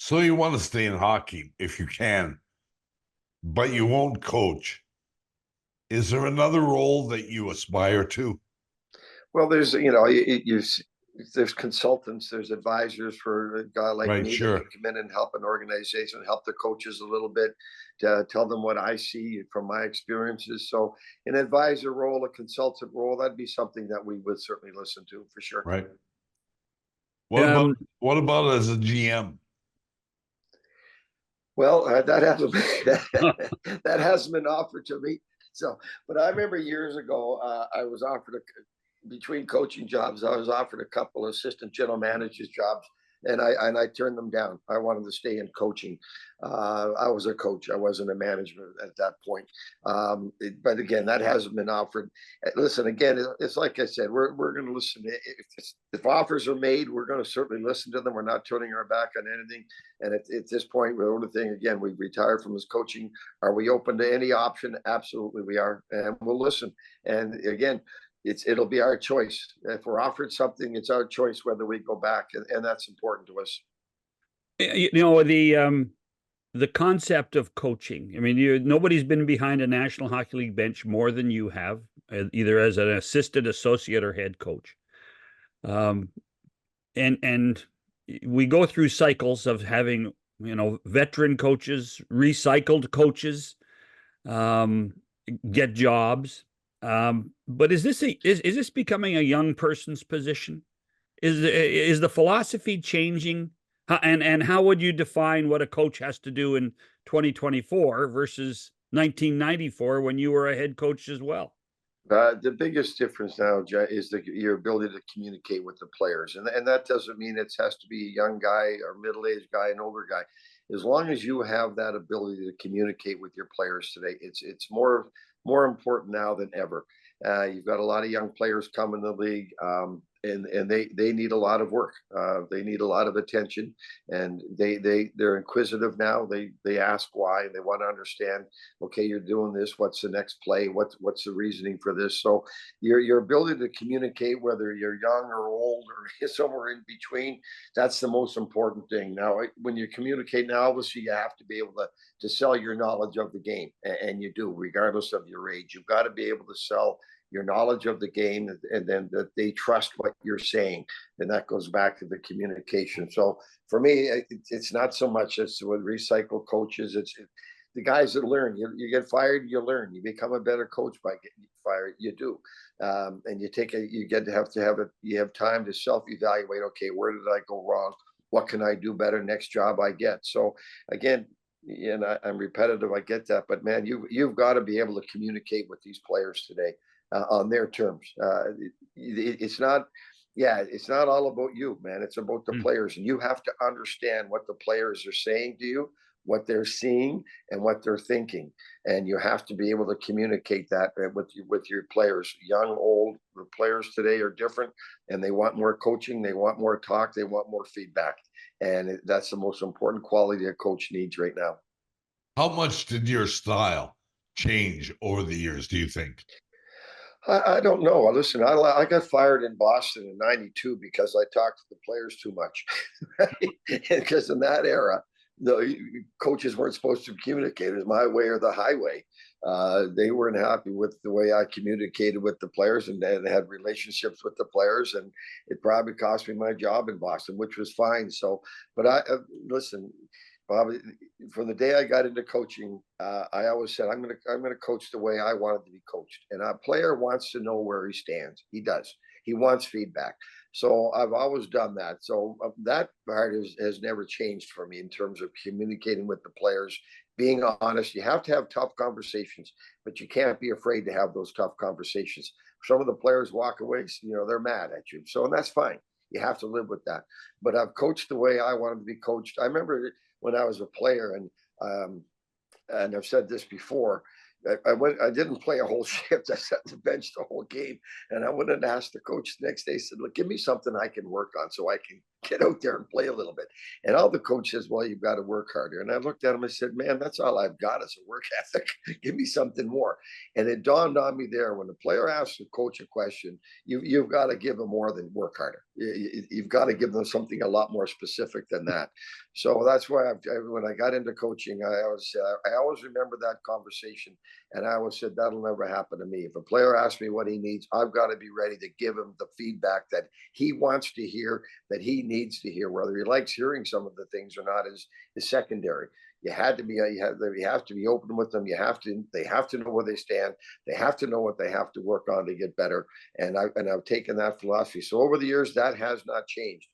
So you want to stay in hockey if you can, but you won't coach. Is there another role that you aspire to? Well, there's consultants, there's advisors for a guy like Right, me that can sure. come in and help an organization, help the coaches a little bit, to tell them what I see from my experiences. So, an advisor role, a consultant role, that'd be something that we would certainly listen to for sure. Right. What about Um, what about as a GM? Well, that hasn't that hasn't been offered to me. So, but I remember years ago, I was offered between coaching jobs, I was offered a couple of assistant general managers jobs, and I turned them down. I wanted to stay in coaching. I was a coach. I wasn't a manager at that point. But again, that hasn't been offered. Listen, again, it's like I said, we're going to listen. If offers are made, we're going to certainly listen to them. We're not turning our back on anything. And at this point, the only thing, again, we've retired from this coaching. Are we open to any option? Absolutely, we are, and we'll listen. And again, it'll be our choice. If we're offered something, it's our choice whether we go back, and that's important to us. the concept of coaching. I mean, nobody's been behind a National Hockey League bench more than you have, either as an assistant, associate, or head coach. And we go through cycles of having, veteran coaches, recycled coaches, get jobs. But is this becoming a young person's position? Is the philosophy changing? And how would you define what a coach has to do in 2024 versus 1994 when you were a head coach as well? The biggest difference now, is your ability to communicate with the players, and that doesn't mean it has to be a young guy or middle-aged guy, an older guy. As long as you have that ability to communicate with your players today, it's more important now than ever. You've got a lot of young players coming in the league, and they need a lot of work. They need a lot of attention, and they're inquisitive now. They ask why, and they want to understand. Okay, you're doing this. What's the next play? What's the reasoning for this? So your ability to communicate, whether you're young or old or somewhere in between, that's the most important thing. Now, when you communicate now, obviously you have to be able to sell your knowledge of the game, and you do, regardless of your age. You've got to be able to sell your knowledge of the game, and then that they trust what you're saying, and that goes back to the communication. So for me, it's not so much as with recycle coaches. It's the guys that learn. You get fired, you learn. You become a better coach by getting fired. You do, and you have time to self-evaluate. Okay, where did I go wrong? What can I do better next job I get? So again, and I'm repetitive, I get that, but man, you've got to be able to communicate with these players today, on their terms. It's not, yeah, it's not all about you, man. It's about the players, and you have to understand what the players are saying to you, what they're seeing, and what they're thinking, and you have to be able to communicate that with your players. Young, old, the players today are different, and they want more coaching, they want more talk, they want more feedback, and that's the most important quality a coach needs right now. How much did your style change over the years, do you think? I don't know. Listen, I got fired in Boston in '92 because I talked to the players too much. Right? Because in that era, the coaches weren't supposed to communicate. It was my way or the highway. They weren't happy with the way I communicated with the players, and they had relationships with the players, and it probably cost me my job in Boston, which was fine. So, but listen, Bob, from the day I got into coaching, I always said I'm gonna coach the way I wanted to be coached, and a player wants to know where he stands. He does. He wants feedback. So I've always done that. So that part has never changed for me in terms of communicating with the players, being honest. You have to have tough conversations, but you can't be afraid to have those tough conversations. Some of the players walk away, they're mad at you. So, and that's fine. You have to live with that. But I've coached the way I wanted to be coached. I remember when I was a player, and I've said this before, I didn't play a whole shift. I sat on the bench the whole game, and I went and asked the coach the next day. Said, "Look, give me something I can work on so I can get out there and play a little bit." And all the coach says, "Well, you've got to work harder." And I looked at him. I said, "Man, that's all I've got is a work ethic. Give me something more." And it dawned on me there, when the player asks the coach a question, you've got to give them more than work harder. You've got to give them something a lot more specific than that. So that's why when I got into coaching, I always remember that conversation, and I always said that'll never happen to me. If a player asks me what he needs, I've got to be ready to give him the feedback that he wants to hear, that he needs to hear. Whether he likes hearing some of the things or not is secondary. You have to be open with them. They have to know where they stand. They have to know what they have to work on to get better. And I've taken that philosophy. So over the years, that has not changed.